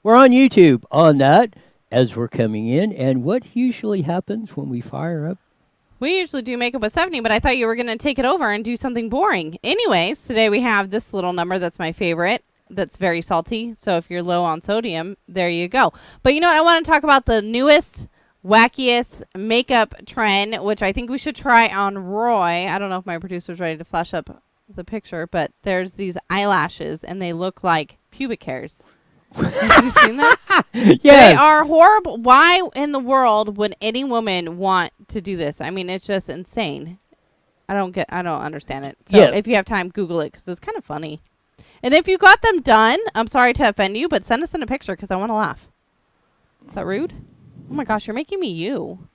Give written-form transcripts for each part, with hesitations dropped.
We're on YouTube on that as we're coming in. And what usually happens when we fire up? We usually do makeup with Stephanie, but I thought you were going to take it over and do something boring. Anyways, today we have this little number that's my favorite. That's very salty. So if you're low on sodium, there you go. But you know what? I want to talk about the newest, wackiest makeup trend, which I think we should try on Roy. I don't know if my producer's ready to flash up the picture, but there's these eyelashes, and they look like pubic hairs. Have you seen that? Yes. They are horrible. Why in the world would any woman want to do this? I mean, it's just insane. I don't understand it. So if you have time, Google it because it's kind of funny. And if you got them done, I'm sorry to offend you, but send us in a picture because I want to laugh. Is that rude? Oh my gosh, you're making me you.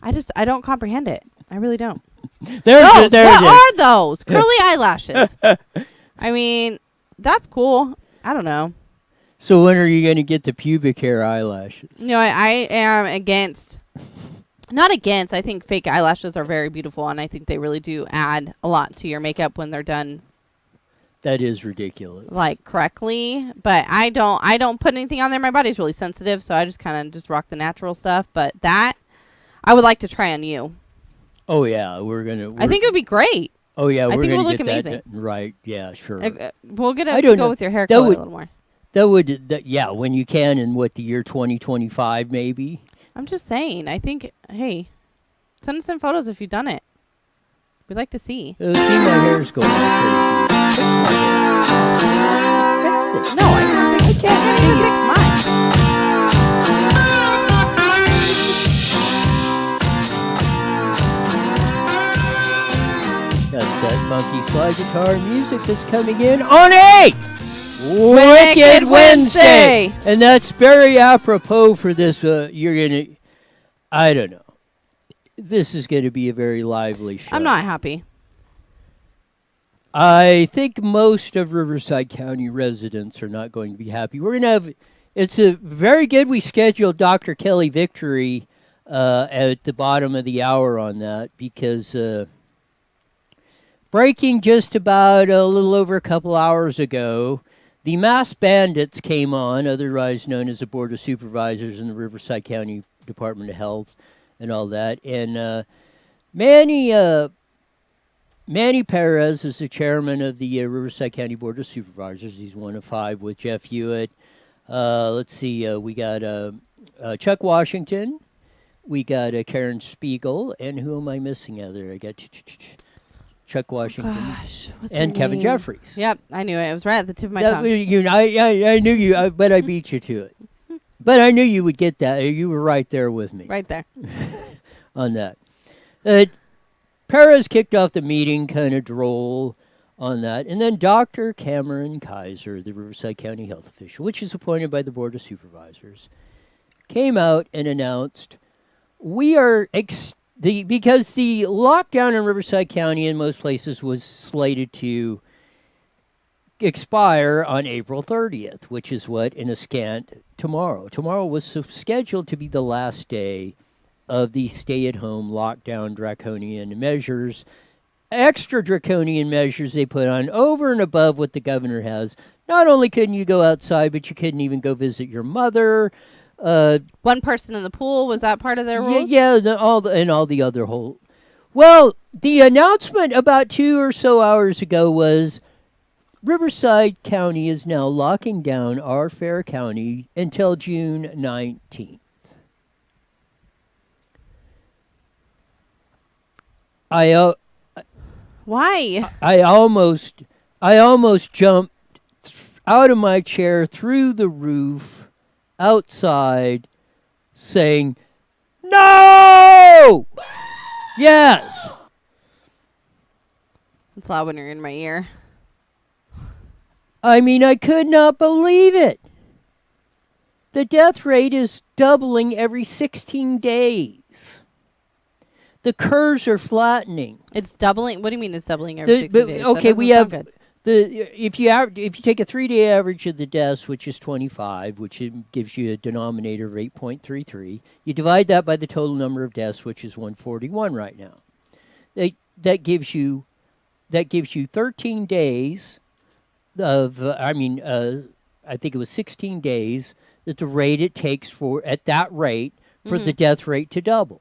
I don't comprehend it. I really don't. What are those? Curly eyelashes. I mean, that's cool. I don't know. So when are you going to get the pubic hair eyelashes? No, I am against. Not against. I think fake eyelashes are very beautiful, and I think they really do add a lot to your makeup when they're done. That is ridiculous. Like correctly, but I don't put anything on there. My body's really sensitive, so I just kind of just rock the natural stuff. But that I would like to try on you. Oh yeah, I think it would be great. Oh yeah, I think it would look get amazing. That right? Yeah, sure. We'll get to go with your hair color a little more. When you can in the year 2025 maybe. I'm just saying. I think. Hey, send us some photos if you've done it. We'd like to see. See, my hair's going like crazy. Fix my hair. Fix it. No, I can't fix mine. That's that funky slide guitar music that's coming in on a Wicked Wednesday. And that's very apropos for this. I don't know. This is going to be a very lively show. I'm not happy. I think most of Riverside County residents are not going to be happy. We're going to have, it's a very good, we scheduled Dr. Kelly Victory at the bottom of the hour on that because breaking just about a little over a couple hours ago, the Mass Bandits came on, otherwise known as the Board of Supervisors in the Riverside County Department of Health and all that. And Manny Perez is the chairman of the Riverside County Board of Supervisors. He's one of five with Jeff Hewitt. Let's see, we got Chuck Washington. We got Karen Spiegel. And who am I missing out there? I got Chuck Washington and Kevin Jeffries. Yep, I knew it. It was right at the tip of my tongue. I knew you, but I beat you to it. But I knew you would get that. You were right there with me. Right there. On that. Perez kicked off the meeting, kind of droll on that. And then Dr. Cameron Kaiser, the Riverside County health official, which is appointed by the Board of Supervisors, came out and announced, we are, because the lockdown in Riverside County in most places was slated to expire on April 30th, which is what, in a scant, tomorrow. Tomorrow was scheduled to be the last day of the stay-at-home lockdown draconian measures, extra draconian measures they put on over and above what the governor has. Not only couldn't you go outside, but you couldn't even go visit your mother. One person in the pool, was that part of their rules? Yeah, all the other whole. Well, the announcement about 2 or so hours ago was Riverside County is now locking down our Fair County until June 19th. Why? I almost jumped out of my chair, through the roof, outside, saying, "No!" Yes. It's loud when you're in my ear. I mean, I could not believe it. The death rate is doubling every 16 days. The curves are flattening. It's doubling. What do you mean it's doubling every 60 days? Okay, we have if you take a 3-day average of the deaths, which is 25, which gives you a denominator of 8.33, you divide that by the total number of deaths, which is 141 right now. That gives you 13 days of I think it was 16 days, that the rate it takes for, at that rate, for the death rate to double.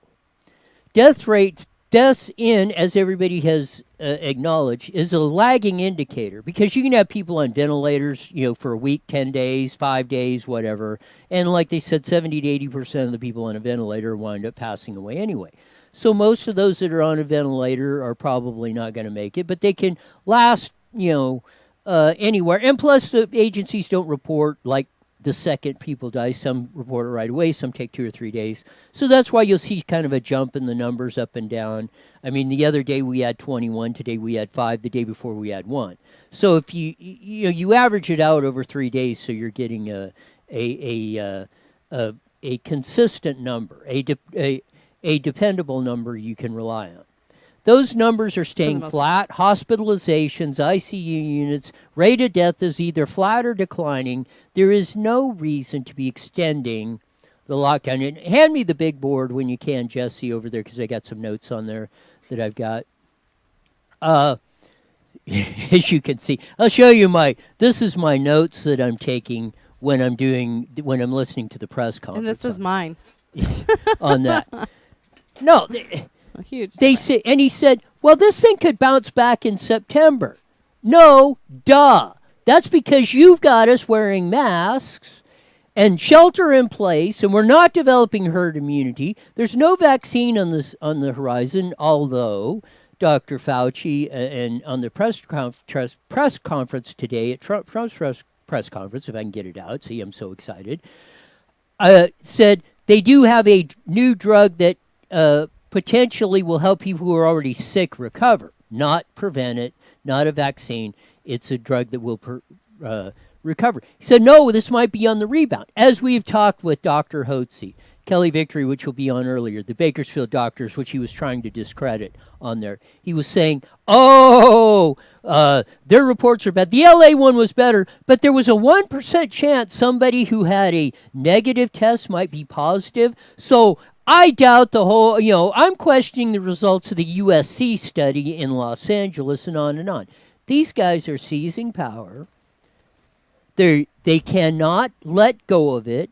Deaths in, as everybody has acknowledged, is a lagging indicator, because you can have people on ventilators, for a week, 10 days, 5 days, whatever. And like they said, 70 to 80% of the people on a ventilator wind up passing away anyway. So most of those that are on a ventilator are probably not going to make it, but they can last, anywhere. And plus, the agencies don't report like the second people die. Some report it right away. Some take 2 or 3 days. So that's why you'll see kind of a jump in the numbers up and down. I mean, the other day we had 21. Today we had 5. The day before we had 1. So if you average it out over 3 days, so you're getting a consistent number, a dependable number you can rely on. Those numbers are staying flat. Hospitalizations, ICU units, rate of death is either flat or declining. There is no reason to be extending the lockdown. And hand me the big board when you can, Jesse, over there, because I got some notes on there that I've got. As you can see, I'll show you this is my notes that I'm taking when I'm listening to the press conference. And this is mine. On that. No. Huge. He said, well, this thing could bounce back in September. No, duh. That's because you've got us wearing masks and shelter in place, and we're not developing herd immunity. There's no vaccine on the horizon, although Dr. Fauci and on the press conference today at Trump's press conference, if I can get it out, see, I'm so excited, said they do have a new drug that potentially will help people who are already sick recover, not prevent it, not a vaccine. It's a drug that will recover. He said, no, this might be on the rebound. As we've talked with Dr. Hotze, Kelly Victory, which will be on earlier, the Bakersfield doctors, which he was trying to discredit on there. He was saying, their reports are bad. The LA one was better, but there was a 1% chance somebody who had a negative test might be positive. So I doubt the whole, I'm questioning the results of the USC study in Los Angeles and on and on. These guys are seizing power. They cannot let go of it.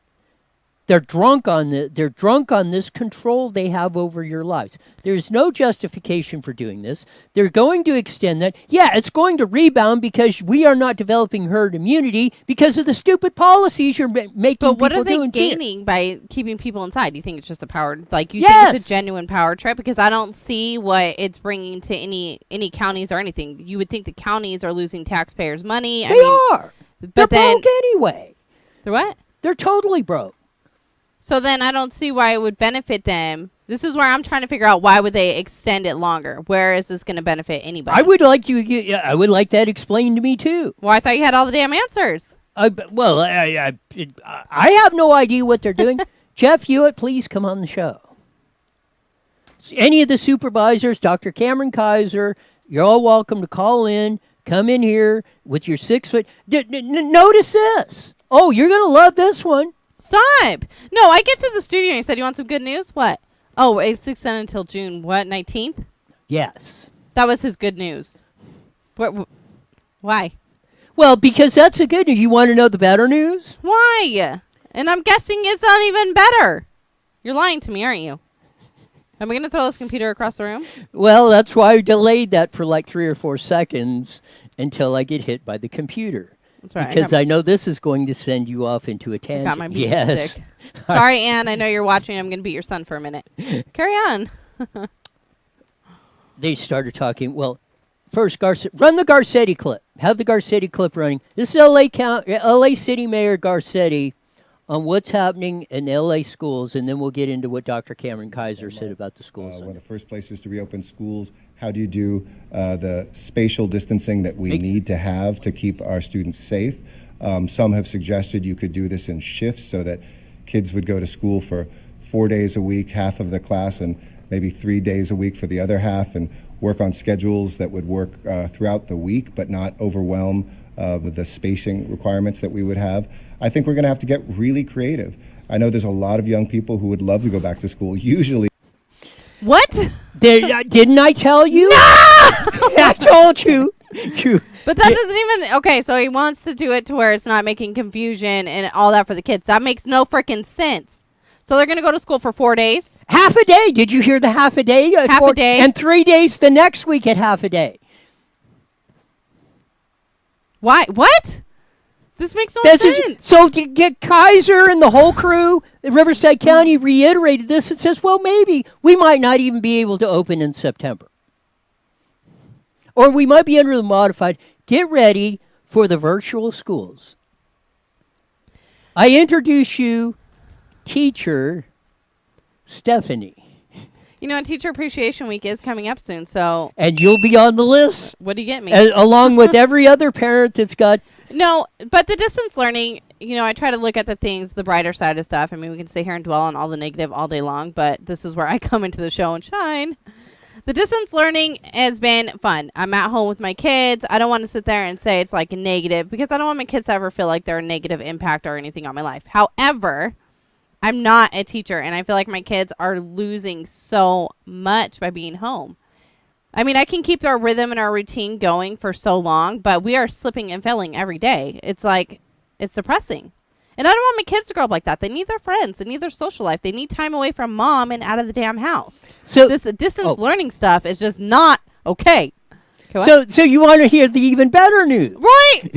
They're drunk on this control they have over your lives. There's no justification for doing this. They're going to extend that. Yeah, it's going to rebound because we are not developing herd immunity because of the stupid policies you're making people do. But what are they gaining by keeping people inside? Do you think it's just a power, think it's a genuine power trip? Because I don't see what it's bringing to any counties or anything. You would think the counties are losing taxpayers' money. They are. But they're broke anyway. They're what? They're totally broke. So then I don't see why it would benefit them. This is where I'm trying to figure out, why would they extend it longer? Where is this going to benefit anybody? I would like that explained to me too. Well, I thought you had all the damn answers. I have no idea what they're doing. Jeff Hewitt, please come on the show. Any of the supervisors, Dr. Cameron Kaiser, you're all welcome to call in. Come in here with your 6 foot. Notice this. Oh, you're going to love this one. Stop. No, I get to the studio and you said, you want some good news? What? Oh, it's extended until June, 19th? Yes. That was his good news. Why? Well, because that's the good news. You want to know the better news? Why? And I'm guessing it's not even better. You're lying to me, aren't you? Am I going to throw this computer across the room? Well, that's why I delayed that for like 3 or 4 seconds until I get hit by the computer. That's right. Because I know this is going to send you off into a tangent. I got my beating stick. Sorry, Ann. I know you're watching. I'm going to beat your son for a minute. Carry on. They started talking. Well, first, run the Garcetti clip. Have the Garcetti clip running. This is LA City Mayor Garcetti on what's happening in LA schools, and then we'll get into what Dr. Cameron Kaiser said about the schools. One of the first places to reopen schools. How do you do the spatial distancing that we need to have to keep our students safe? Some have suggested you could do this in shifts so that kids would go to school for 4 days a week, half of the class, and maybe 3 days a week for the other half, and work on schedules that would work throughout the week but not overwhelm the spacing requirements that we would have. I think we're going to have to get really creative. I know there's a lot of young people who would love to go back to school. Usually. What? Didn't I tell you? No! I told you. But that doesn't even... Okay, so he wants to do it to where it's not making confusion and all that for the kids. That makes no freaking sense. So they're going to go to school for 4 days? Half a day. Did you hear the half a day? Half a day. And 3 days the next week at half a day. Why? What? This makes no sense. So to get Kaiser and the whole crew at Riverside County reiterated this. It says, well, maybe we might not even be able to open in September. Or we might be under the modified. Get ready for the virtual schools. I introduce you, teacher Stephanie. You know, Teacher Appreciation Week is coming up soon, so... And you'll be on the list. What do you get me? Along with every other parent that's got... No, but the distance learning, you know, I try to look at the things, the brighter side of stuff. I mean, we can sit here and dwell on all the negative all day long, but this is where I come into the show and shine. The distance learning has been fun. I'm at home with my kids. I don't want to sit there and say it's like a negative because I don't want my kids to ever feel like they're a negative impact or anything on my life. However, I'm not a teacher, and I feel like my kids are losing so much by being home. I mean, I can keep our rhythm and our routine going for so long, but we are slipping and failing every day. It's like, it's depressing. And I don't want my kids to grow up like that. They need their friends. They need their social life. They need time away from mom and out of the damn house. So this distance learning stuff is just not okay. So you want to hear the even better news? Right.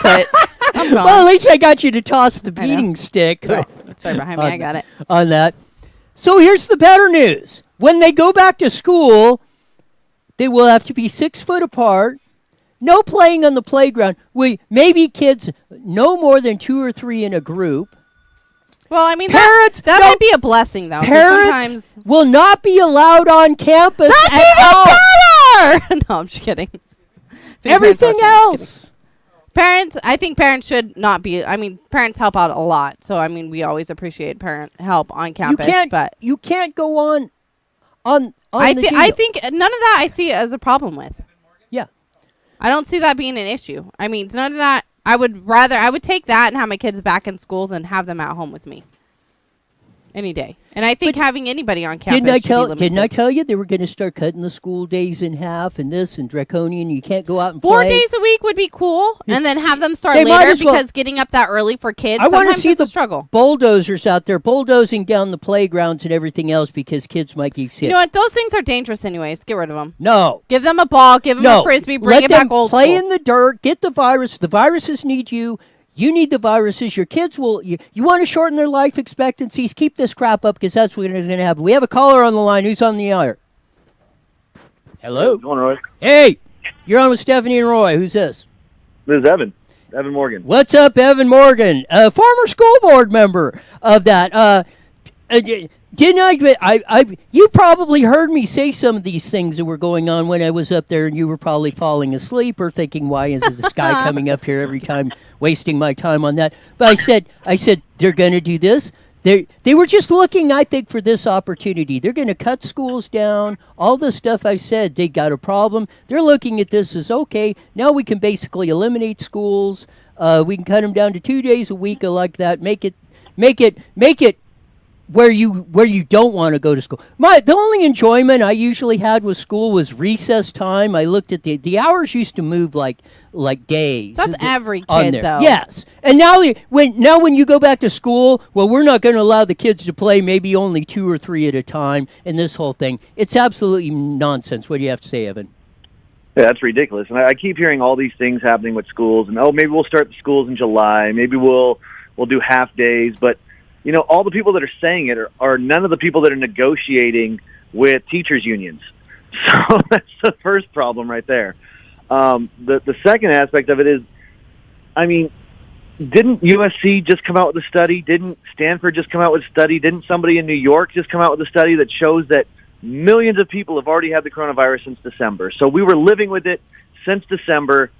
But I'm gone. Well, at least I got you to toss the beating stick. Sorry behind me. I got it. On that. So here's the better news. When they go back to school, they will have to be 6 foot apart. No playing on the playground. Maybe kids no more than 2 or 3 in a group. Well, I mean, parents, that might be a blessing, though. Parents sometimes will not be allowed on campus. That's even better! No, I'm just kidding. Everything else. I think parents should not be. I mean, parents help out a lot. So, I mean, we always appreciate parent help on campus. You can't go on I think none of that I see as a problem with. Yeah. I don't see that being an issue. I mean, none of that. I would take that and have my kids back in school than have them at home with me any day. And I think having anybody on campus didn't I tell you they were going to start cutting the school days in half and this and draconian? You can't go out and 4 play. days a week would be cool, and then have them start later because getting up that early for kids. I want to see the struggle. Bulldozers out there bulldozing down the playgrounds and everything else because kids might get sick. You know what? Those things are dangerous, anyways. Get rid of them. No, give them a ball, give them a frisbee, bring it back old school. Let them play in the dirt. Get the virus. The viruses need you. You need the viruses. Your kids will... You want to shorten their life expectancies? Keep this crap up because that's what is going to happen. We have a caller on the line. Who's on the air? Hello? What's going on, Roy? Hey! You're on with Stephanie and Roy. Who's this? This is Evan. Evan Morgan. What's up, Evan Morgan? A former school board member of that. Didn't I? You probably heard me say some of these things that were going on when I was up there, and you were probably falling asleep or thinking, "Why is this guy coming up here every time, wasting my time on that?" But I said they're going to do this. They were just looking, I think, for this opportunity. They're going to cut schools down. All the stuff I said, they got a problem. They're looking at this as okay. Now we can basically eliminate schools. We can cut them down to 2 days a week like that. Make it where you don't want to go to school. The only enjoyment I usually had with school was recess time. I looked at the hours used to move like days. That's every kid though. Yes. And now when you go back to school, well, we're not going to allow the kids to play maybe only 2 or 3 at a time and this whole thing. It's absolutely nonsense. What do you have to say, Evan? Yeah, that's ridiculous. And I keep hearing all these things happening with schools and maybe we'll start the schools in July. Maybe we'll do half days, but you know, all the people that are saying it are none of the people that are negotiating with teachers' unions. So that's the first problem right there. The second aspect of it is, I mean, didn't USC just come out with a study? Didn't Stanford just come out with a study? Didn't somebody in New York just come out with a study that shows that millions of people have already had the coronavirus since December? So we were living with it since December,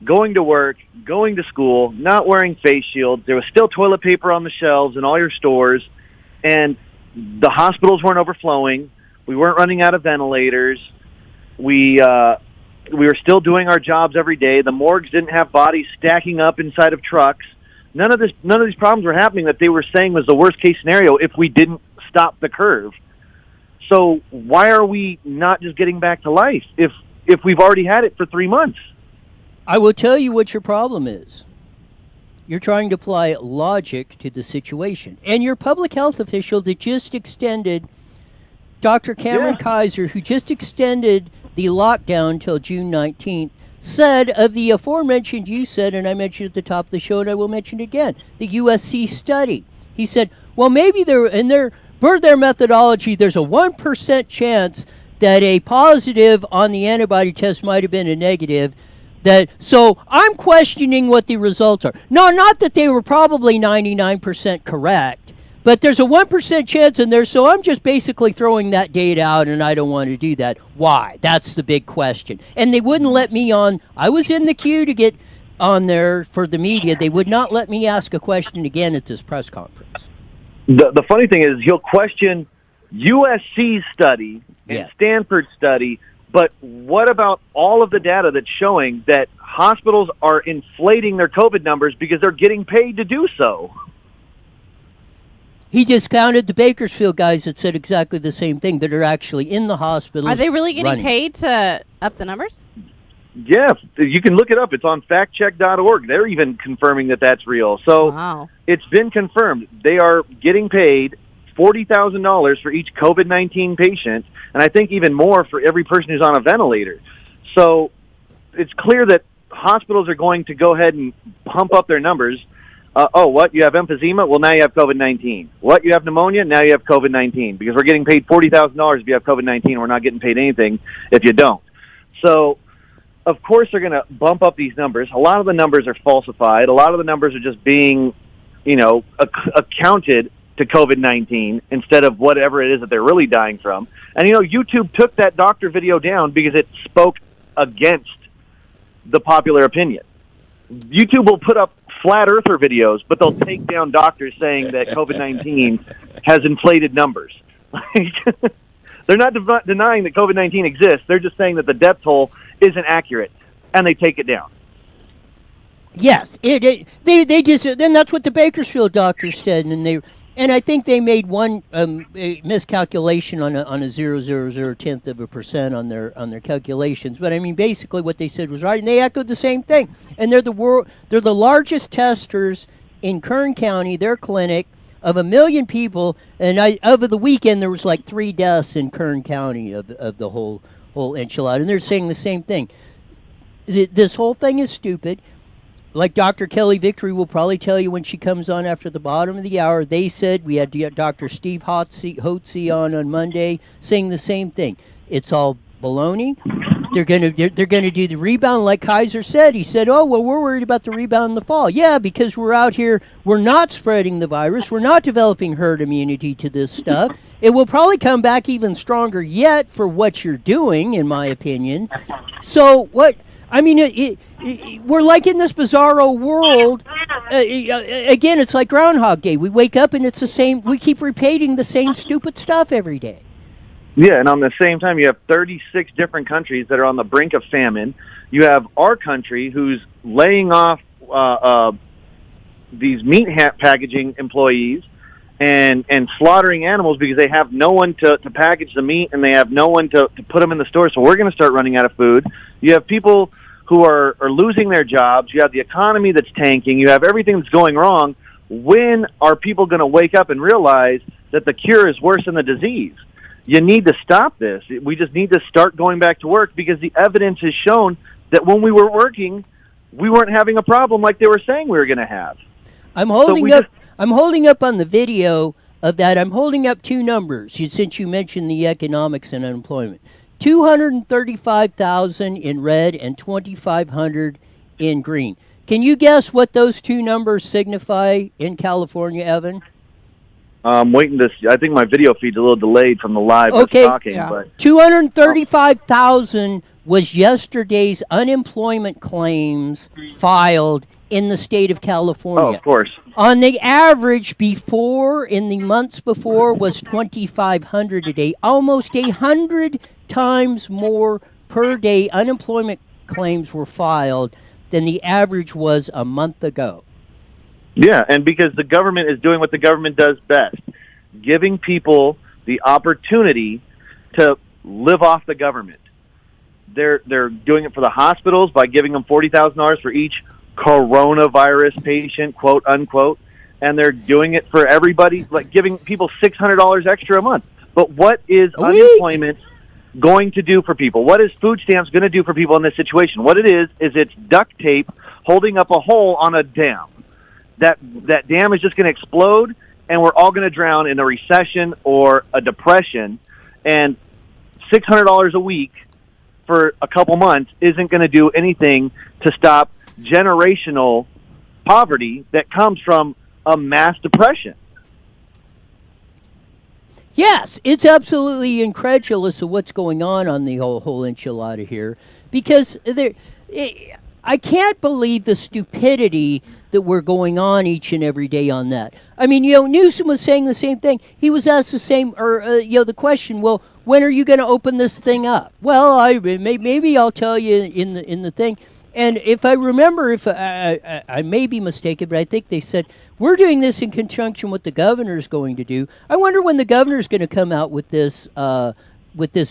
going to work, going to school, not wearing face shields. There was still toilet paper on the shelves in all your stores, and the hospitals weren't overflowing. We weren't running out of ventilators. We were still doing our jobs every day. The morgues didn't have bodies stacking up inside of trucks. None of these problems were happening that they were saying was the worst case scenario if we didn't stop the curve. So why are we not just getting back to life if we've already had it for 3 months? I will tell you what your problem is. You're trying to apply logic to the situation. And your public health official that just extended, Dr. Cameron Kaiser, who just extended the lockdown till June 19th, said of the aforementioned, you said, and I mentioned at the top of the show, and I will mention it again, the USC study. He said, well, maybe per their methodology, there's a 1% chance that a positive on the antibody test might have been a negative. So I'm questioning what the results are. No, not that they were probably 99% correct, but there's a 1% chance in there, so I'm just basically throwing that data out, and I don't want to do that. Why? That's the big question. And they wouldn't let me on. I was in the queue to get on there for the media. They would not let me ask a question again at this press conference. The funny thing is he'll question USC's study and Stanford's study, but what about all of the data that's showing that hospitals are inflating their COVID numbers because they're getting paid to do so? He discounted the Bakersfield guys that said exactly the same thing, that are actually in the hospital. Are they really getting paid to up the numbers? Yeah, you can look it up. It's on factcheck.org. They're even confirming that that's real. So It's been confirmed. They are getting paid $40,000 for each COVID-19 patient, and I think even more for every person who's on a ventilator. So it's clear that hospitals are going to go ahead and pump up their numbers. What? You have emphysema? Well, now you have COVID-19. What? You have pneumonia? Now you have COVID-19. Because we're getting paid $40,000 if you have COVID-19. We're not getting paid anything if you don't. So, of course, they're going to bump up these numbers. A lot of the numbers are falsified. A lot of the numbers are just being, accounted to COVID-19 instead of whatever it is that they're really dying from. And, YouTube took that doctor video down because it spoke against the popular opinion. YouTube will put up flat earther videos, but they'll take down doctors saying that COVID-19 has inflated numbers. They're not denying that COVID-19 exists. They're just saying that the death toll isn't accurate, and they take it down. Yes, they just, then that's what the Bakersfield doctors said, and I think they made one miscalculation on a 0.000% on their calculations. But I mean, basically, what they said was right, and they echoed the same thing. And they're the largest testers in Kern County. Their clinic of 1 million people, and over the weekend there was like 3 deaths in Kern County of the whole enchilada. And they're saying the same thing. This whole thing is stupid. Like Dr. Kelly Victory will probably tell you when she comes on after the bottom of the hour, they said, we had Dr. Steve Hotze on Monday saying the same thing. It's all baloney. They're gonna do the rebound like Kaiser said. He said, oh, well, we're worried about the rebound in the fall. Yeah, because we're out here, we're not spreading the virus. We're not developing herd immunity to this stuff. It will probably come back even stronger yet for what you're doing, in my opinion. So what... I mean, we're like in this bizarro world. Again, it's like Groundhog Day. We wake up and it's the same. We keep repeating the same stupid stuff every day. Yeah, and on the same time, you have 36 different countries that are on the brink of famine. You have our country who's laying off these meat packaging employees and slaughtering animals because they have no one to package the meat and they have no one to put them in the store. So we're going to start running out of food. You have people who are losing their jobs. You have the economy that's tanking. You have everything that's going wrong. When are people going to wake up and realize that the cure is worse than the disease? You need to stop this. We just need to start going back to work because the evidence has shown that when we were working, we weren't having a problem like they were saying we were going to have. I'm holding up on the video of that. I'm holding up 2 numbers since you mentioned the economics and unemployment. 235,000 in red and 2,500 in green. Can you guess what those 2 numbers signify in California, Evan? I'm waiting to see. I think my video feed's a little delayed from the live talking. Yeah. But 235,000 was yesterday's unemployment claims filed in the state of California. Oh, of course. On the average in the months before, was 2,500 a day, almost 100 times more per day unemployment claims were filed than the average was a month ago. Yeah, and because the government is doing what the government does best, giving people the opportunity to live off the government. They're doing it for the hospitals by giving them $40,000 for each coronavirus patient, quote unquote, and they're doing it for everybody, like giving people $600 extra a month. But what is unemployment going to do for people? What is food stamps going to do for people in this situation? What it is it's duct tape holding up a hole on a dam. That dam is just going to explode, and we're all going to drown in a recession or a depression. And $600 a week for a couple months isn't going to do anything to stop generational poverty that comes from a mass depression. Yes, it's absolutely incredulous of what's going on the whole enchilada here, because I can't believe the stupidity that we're going on each and every day on that. I mean, Newsom was saying the same thing. He was asked the same, or the question, well, when are you going to open this thing up? Well, maybe I'll tell you in the thing. And if I remember, if I may be mistaken, but I think they said we're doing this in conjunction with the governor's going to do. I wonder when the governor's going to come out with this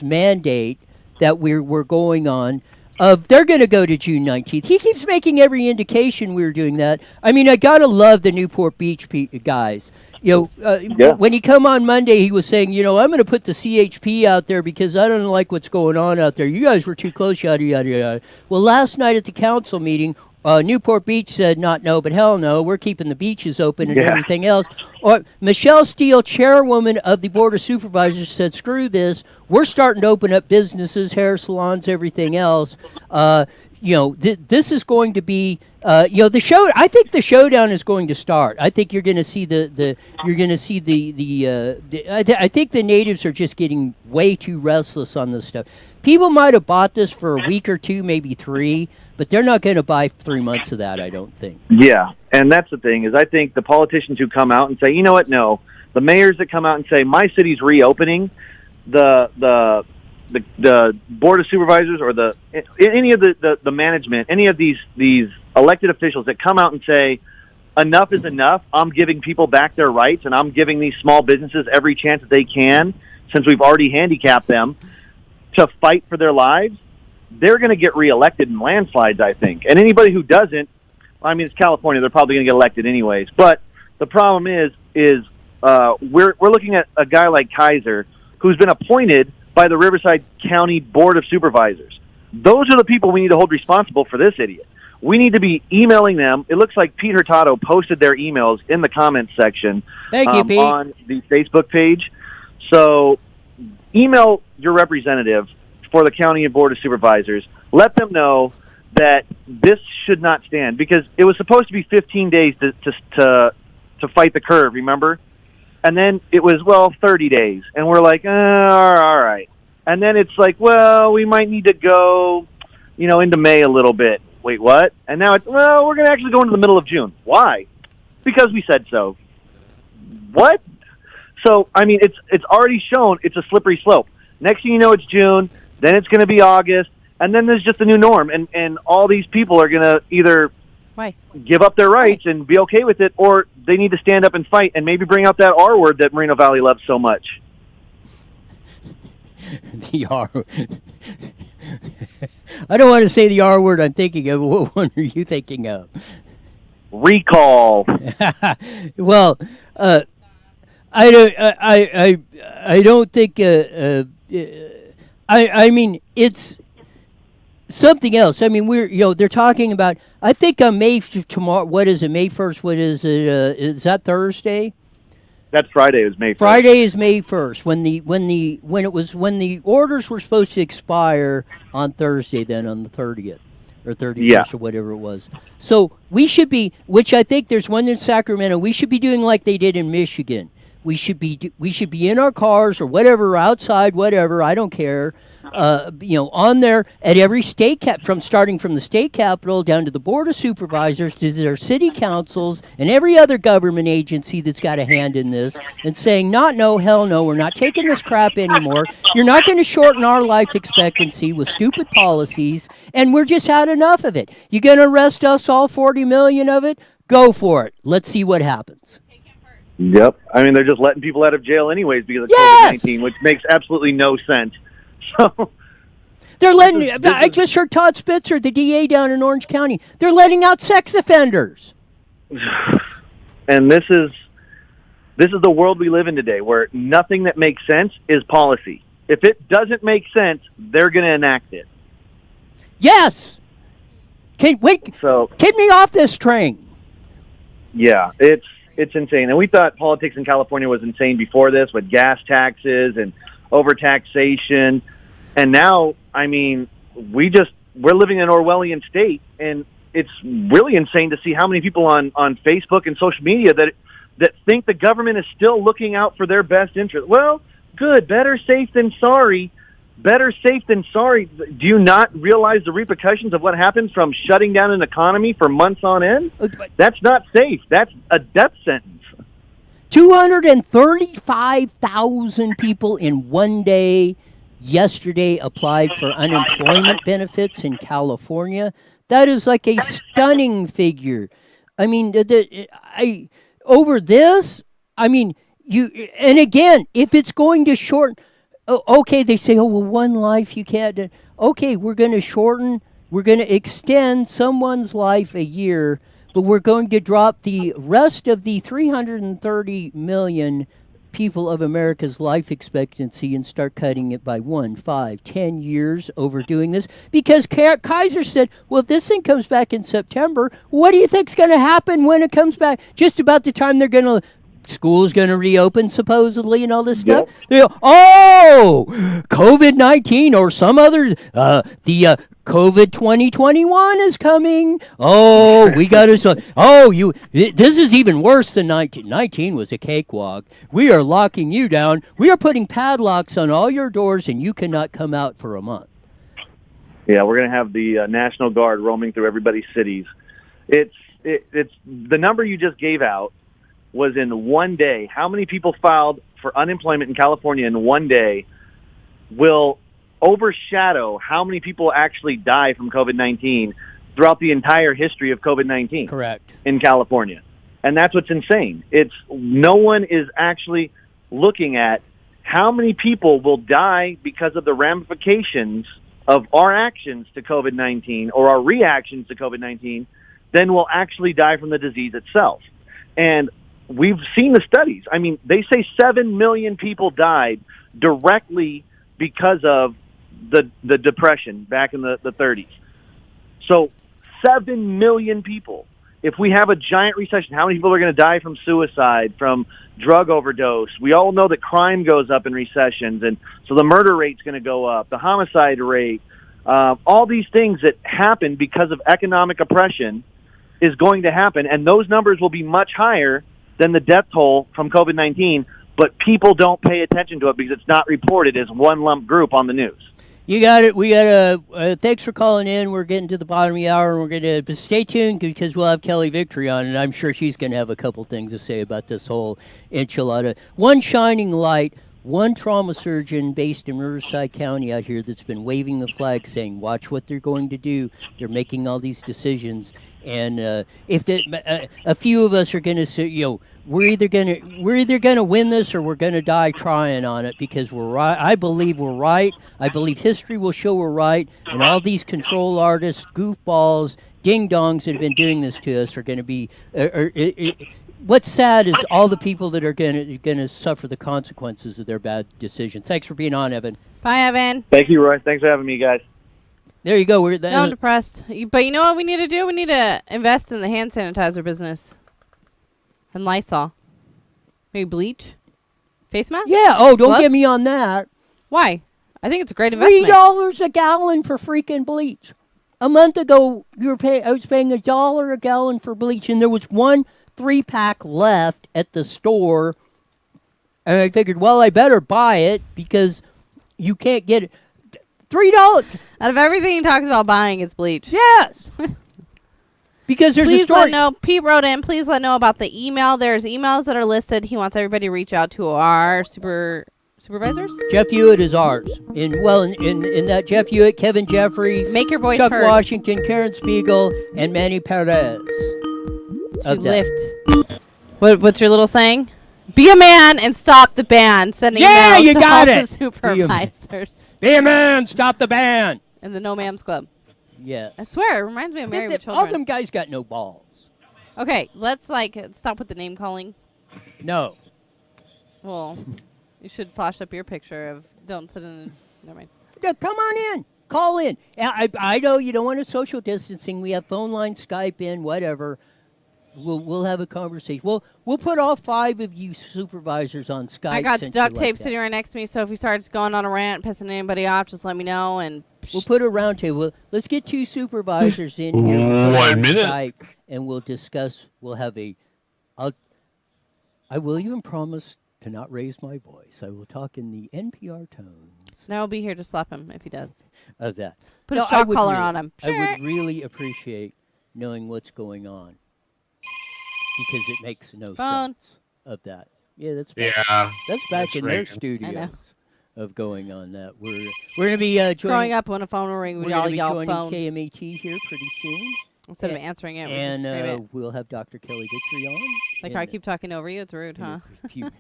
mandate that we're going on. They're going to go to June 19th. He keeps making every indication we're doing that. I mean, I gotta love the Newport Beach guys. When he come on Monday, he was saying, I'm going to put the CHP out there because I don't like what's going on out there. You guys were too close, yada, yada, yada. Well, last night at the council meeting, Newport Beach said, not no, but hell no, we're keeping the beaches open and everything else. Or Michelle Steele, chairwoman of the Board of Supervisors, said, screw this. We're starting to open up businesses, hair salons, everything else. This is going to be, the show. I think the showdown is going to start. I think you're going to see I think the natives are just getting way too restless on this stuff. People might have bought this for a week or two, maybe 3, but they're not going to buy 3 months of that, I don't think. Yeah, and that's the thing, is I think the politicians who come out and say, you know what, no, the mayors that come out and say, my city's reopening, the Board of Supervisors or any of the management, any of these elected officials that come out and say, enough is enough, I'm giving people back their rights, and I'm giving these small businesses every chance that they can, since we've already handicapped them, to fight for their lives, they're going to get reelected in landslides, I think. And anybody who doesn't, I mean, it's California, they're probably going to get elected anyways. But the problem is we're looking at a guy like Kaiser, who's been appointed by the Riverside County Board of Supervisors. Those are the people we need to hold responsible for this idiot. We need to be emailing them. It looks like Pete Hurtado posted their emails in the comments section. Thank you, Pete. On the Facebook page. So email your representative for the County Board of Supervisors. Let them know that this should not stand, because it was supposed to be 15 days to fight the curve, remember? And then it was, 30 days. And we're like, all right. And then it's like, we might need to go, into May a little bit. Wait, what? And now it's, we're going to actually go into the middle of June. Why? Because we said so. What? So, I mean, it's already shown it's a slippery slope. Next thing you know, it's June, then it's going to be August, and then there's just a new norm. And all these people are going to either give up their rights and be okay with it, or they need to stand up and fight and maybe bring out that R word that Moreno Valley loves so much. The R I don't want to say the R word I'm thinking of. What one are you thinking of? Recall. Well, I don't think. I mean, it's something else. I mean, they're talking about. I think on May tomorrow. What is it? May 1st. What is it? Is that Thursday? That's Friday. It was May 1st. Friday is May 1st. When the orders were supposed to expire on Thursday, then on the 30th or 31st or whatever it was. So we should be, which I think there's one in Sacramento. We should be doing like they did in Michigan. We should be in our cars or whatever, outside, whatever. I don't care. On there at every state starting from the state capitol down to the Board of Supervisors, to their city councils and every other government agency that's got a hand in this, and saying, no, hell no, we're not taking this crap anymore. You're not going to shorten our life expectancy with stupid policies, and we're just had enough of it. You're going to arrest us, all 40 million of it? Go for it. Let's see what happens. Yep. I mean, they're just letting people out of jail anyways because of COVID-19, which makes absolutely no sense. So, They're letting. I just heard Todd Spitzer, the DA down in Orange County. They're letting out sex offenders. And this is the world we live in today, where nothing that makes sense is policy. If it doesn't make sense, they're going to enact it. Yes. Get me off this train. Yeah, it's insane. And we thought politics in California was insane before this, with gas taxes and overtaxation. And now, I mean, we're living in an Orwellian state, and it's really insane to see how many people on Facebook and social media that think the government is still looking out for their best interest. Well, good, better safe than sorry. Better safe than sorry. Do you not realize the repercussions of what happens from shutting down an economy for months on end? That's not safe. That's a death sentence. 235,000 people in one day yesterday applied for unemployment benefits in California. That is like a stunning figure. I mean, over this, I mean, and again, if it's going to shorten, okay, they say, oh, well, one life you can't. Okay, we're going to extend someone's life a year, but we're going to drop the rest of the 330 million people of America's life expectancy and start cutting it by 1, 5, 10 years over doing this. Because Kaiser said, well, if this thing comes back in September, what do you think's going to happen when it comes back? Just about the time school's going to reopen, supposedly, and all this stuff. Yep. COVID-19 or some other, the COVID 2021 is coming. Oh, we got to, this is even worse than 19. 19 was a cakewalk. We are locking you down. We are putting padlocks on all your doors, and you cannot come out for a month. Yeah, we're going to have the National Guard roaming through everybody's cities. It's the number you just gave out was in one day. How many people filed for unemployment in California in one day will overshadow how many people actually die from COVID-19 throughout the entire history of COVID-19. Correct. In California. And that's what's insane. No one is actually looking at how many people will die because of the ramifications of our actions to COVID-19 or our reactions to COVID-19 than will actually die from the disease itself. And we've seen the studies. I mean, they say 7 million people died directly because of the depression back in the 30s. So 7 million people. If we have a giant recession, how many people are going to die from suicide, from drug overdose? We all know that crime goes up in recessions, and so the murder rate's going to go up, the homicide rate, all these things that happen because of economic oppression is going to happen, and those numbers will be much higher than the death toll from COVID-19, but people don't pay attention to it because it's not reported as one lump group on the news. You got it. We got thanks for calling in. We're getting to the bottom of the hour, and we're going to stay tuned because we'll have Kelly Victory on, and I'm sure she's going to have a couple things to say about this whole enchilada. One shining light, one trauma surgeon based in Riverside County out here that's been waving the flag saying, watch what they're going to do. They're making all these decisions. And if a few of us are going to say, we're either going to win this or we're going to die trying on it because we're right. I believe we're right. I believe history will show we're right. And all these control artists, goofballs, ding-dongs that have been doing this to us are going to be. What's sad is all the people that are going to suffer the consequences of their bad decisions. Thanks for being on, Evan. Bye, Evan. Thank you, Roy. Thanks for having me, guys. There you go. I'm depressed. But you know what we need to do? We need to invest in the hand sanitizer business. And Lysol. Maybe bleach? Face mask? Yeah. Oh, don't get me on that. Why? I think it's a great investment. $3 a gallon for freaking bleach. A month ago, I was paying $1 a gallon for bleach, and there was one 3-pack left at the store. And I figured, well, I better buy it because you can't get it. $3. Out of everything he talks about buying, it's bleach. Yes. Because there's please a story. let know. Pete wrote in. Please let know about the email. There's emails that are listed. He wants everybody to reach out to our supervisors. Jeff Hewitt is ours. In that Jeff Hewitt, Kevin Jeffries, make your voice Chuck heard. Washington, Karen Spiegel, and Manny Perez. Lift. What's your little saying? Be a man and stop the ban. Send emails you to got all it. the supervisors. Be a man, stop the ban. in the No Ma'am's Club. Yeah. I swear, it reminds me of Married with Children. All them guys got no balls. Okay, let's stop with the name calling. No. Well, you should flash up your picture of don't sit in. Never mind. Yeah, come on in. Call in. I know you don't want a social distancing. We have phone lines, Skype in, whatever. We'll have a conversation. We'll put all 5 of you supervisors on Skype. I got duct tape sitting right next to me, so if he starts going on a rant, pissing anybody off, just let me know. And we'll put a round table. Let's get 2 supervisors in here. One minute. Skype, and we'll discuss. We'll have I will even promise to not raise my voice. I will talk in the NPR tones. And I'll be here to slap him if he does. Of that. Put a shock collar on him. I would really appreciate knowing what's going on. Because it makes no sense of that. Yeah, that's back in their studios of going on that. We're going to be joining. Growing up, when a phone will ring, we'd all yell phone. We're going to be joining KMAT here pretty soon. Instead of answering it, and we'll have Dr. Kelly Victory on. Like how I keep talking over you, it's rude, huh? I'm just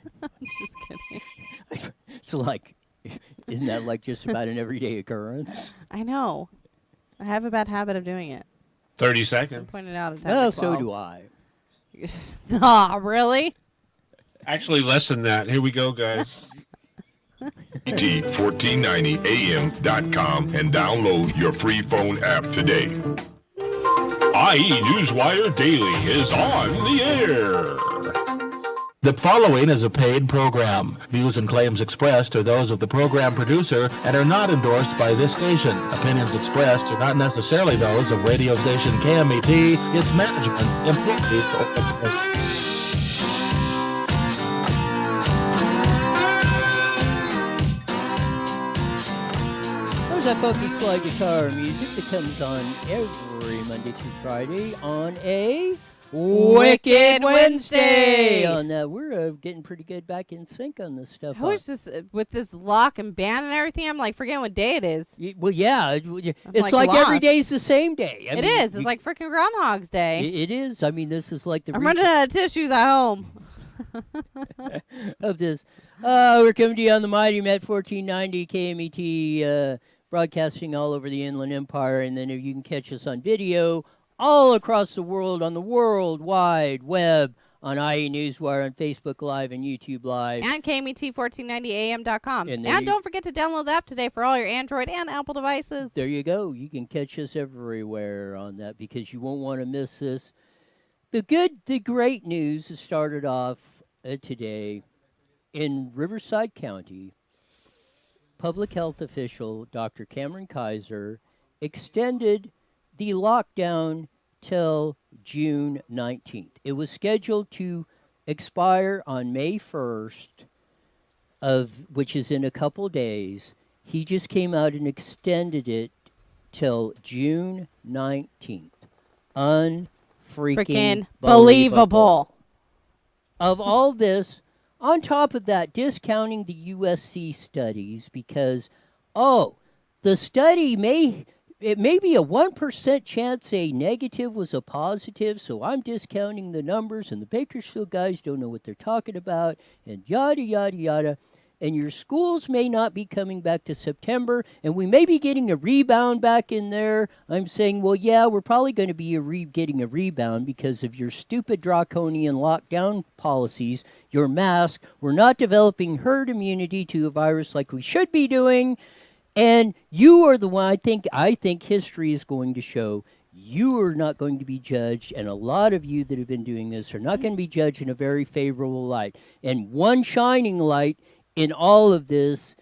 kidding. So isn't that like just about an everyday occurrence? I know. I have a bad habit of doing it. 30 seconds. I pointed out. Oh, so do I. Nah, really? Actually, less than that. Here we go, guys. T1490am.com and download your free phone app today. IE Newswire Daily is on the air. The following is a paid program. Views and claims expressed are those of the program producer and are not endorsed by this station. Opinions expressed are not necessarily those of radio station KMET, its management, employees, or There's that funky slide guitar music that comes on every Monday through Friday on a Wicked Wednesday. On that, we're getting pretty good back in sync on this stuff. I was just with this lock and band and everything. I'm like forgetting what day it is. Well, yeah, it's like every day's the same day. It is. It's like freaking Groundhog's Day. It is. I mean, this is like the. I'm running out of tissues at home. Of this, we're coming to you on the mighty Met 1490 KMET, broadcasting all over the Inland Empire, and then if you can catch us on video all across the world on the World Wide Web, on IE Newswire, on Facebook Live and YouTube Live. And KMET1490am.com. And don't forget to download the app today for all your Android and Apple devices. There you go. You can catch us everywhere on that because you won't want to miss this. The great news started off today in Riverside County. Public health official Dr. Cameron Kaiser extended the lockdown till June 19th. It was scheduled to expire on May 1st, which is in a couple days. He just came out and extended it till June 19th. Freaking believable. Of all this, on top of that, discounting the USC studies because, the study may be a 1% chance a negative was a positive, so I'm discounting the numbers, and the Bakersfield guys don't know what they're talking about, and yada, yada, yada. And your schools may not be coming back to September, and we may be getting a rebound back in there. I'm saying, well, yeah, we're probably going to be getting a rebound because of your stupid draconian lockdown policies, your mask. We're not developing herd immunity to a virus like we should be doing. And you are the one, I think history is going to show you are not going to be judged, and a lot of you that have been doing this are not going to be judged in a very favorable light. And one shining light in all of this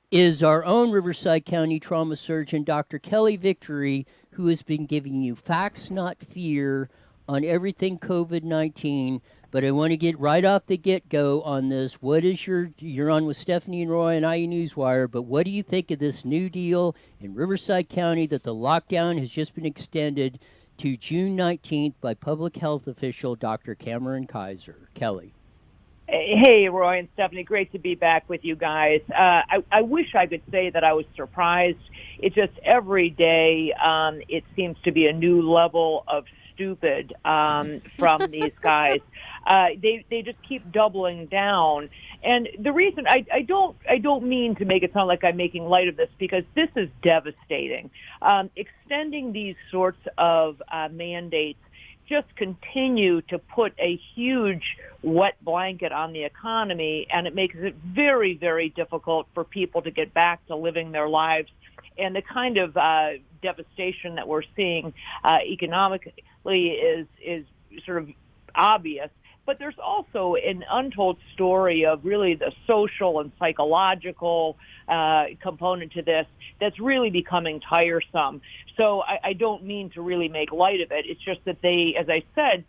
is our own Riverside County trauma surgeon, Dr. Kelly Victory, who has been giving you facts, not fear, on everything COVID-19. But I want to get right off the get-go on this. What is you're on with Stephanie and Roy and IE Newswire, but what do you think of this new deal in Riverside County that the lockdown has just been extended to June 19th by public health official Dr. Cameron Kaiser? Kelly. Hey, Roy and Stephanie, great to be back with you guys. I wish I could say that I was surprised. It just every day it seems to be a new level of stupid from these guys. They just keep doubling down. And the reason I don't mean to make it sound like I'm making light of this, because this is devastating. Extending these sorts of mandates just continue to put a huge wet blanket on the economy, and it makes it very, very difficult for people to get back to living their lives. And the kind of devastation that we're seeing economically is sort of obvious. But there's also an untold story of really the social and psychological component to this that's really becoming tiresome. So I don't mean to really make light of it. It's just that they, as I said,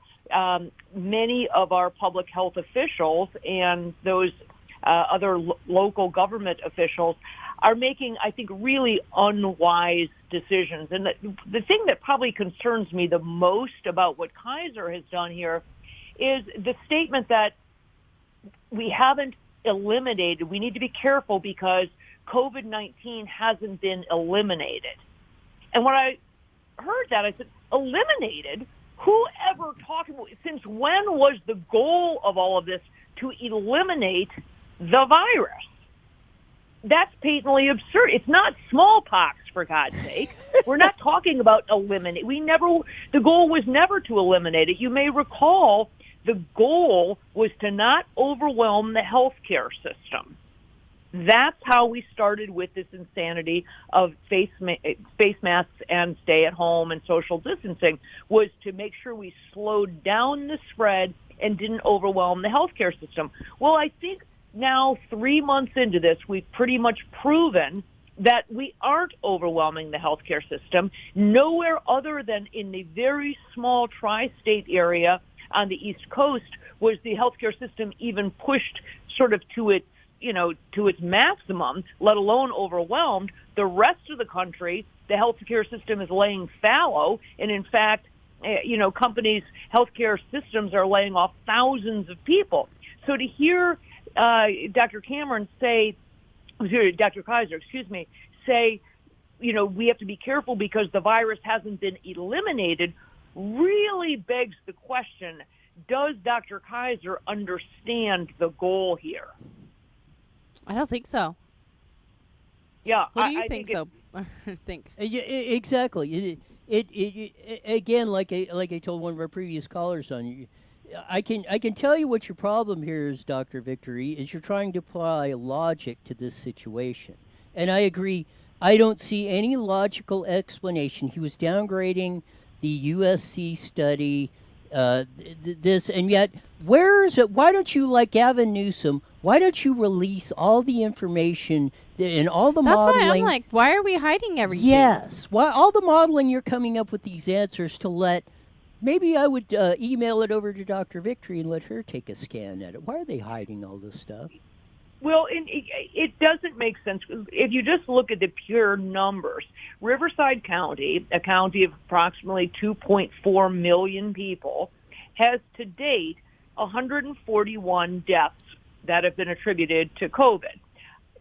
many of our public health officials and those other local government officials are making, I think, really unwise decisions. And the thing that probably concerns me the most about what Kaiser has done here is the statement that we haven't eliminated. We need to be careful because COVID-19 hasn't been eliminated. And when I heard that, I said, eliminated? Whoever talking about, since when was the goal of all of this to eliminate the virus? That's patently absurd. It's not smallpox, for God's sake. We're not talking about eliminate. The goal was never to eliminate it. You may recall the goal was to not overwhelm the healthcare system. That's how we started with this insanity of face masks and stay at home and social distancing, was to make sure we slowed down the spread and didn't overwhelm the healthcare system. Well, I think now 3 months into this, we've pretty much proven that we aren't overwhelming the healthcare system. Nowhere other than in the very small tri-state area on the East Coast was the healthcare system even pushed sort of to its maximum, let alone overwhelmed. The rest of the country, the healthcare system is laying fallow, and in fact, companies, healthcare systems are laying off thousands of people. So to hear Dr. Kaiser, say, we have to be careful because the virus hasn't been eliminated, really begs the question, does Dr. Kaiser understand the goal here? I don't think so. Yeah. What do you think so? Yeah, exactly. It again, like I told one of our previous callers on, I can tell you what your problem here is, Dr. Victory, is you're trying to apply logic to this situation. And I agree, I don't see any logical explanation. He was downgrading the USC study, this, and yet, where is it? Why don't you, like Gavin Newsom, why don't you release all the information and all the modeling? That's why I'm like, why are we hiding everything? Yes. Why all the modeling you're coming up with these answers to let, maybe I would email it over to Dr. Victory and let her take a scan at it. Why are they hiding all this stuff? Well, it doesn't make sense. If you just look at the pure numbers, Riverside County, a county of approximately 2.4 million people, has to date 141 deaths that have been attributed to COVID.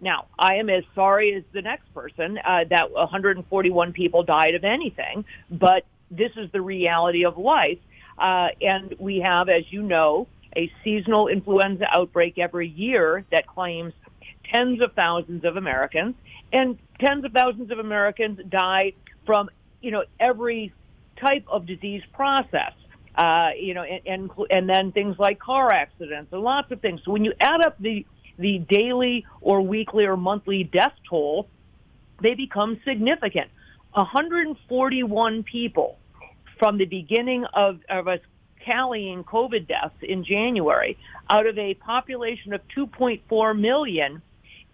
Now, I am as sorry as the next person that 141 people died of anything, but this is the reality of life. And we have, as you know, a seasonal influenza outbreak every year that claims tens of thousands of Americans, and tens of thousands of Americans die from, every type of disease process, and then things like car accidents and lots of things. So when you add up the daily or weekly or monthly death toll, they become significant. 141 people from the beginning of us tallying COVID deaths in January out of a population of 2.4 million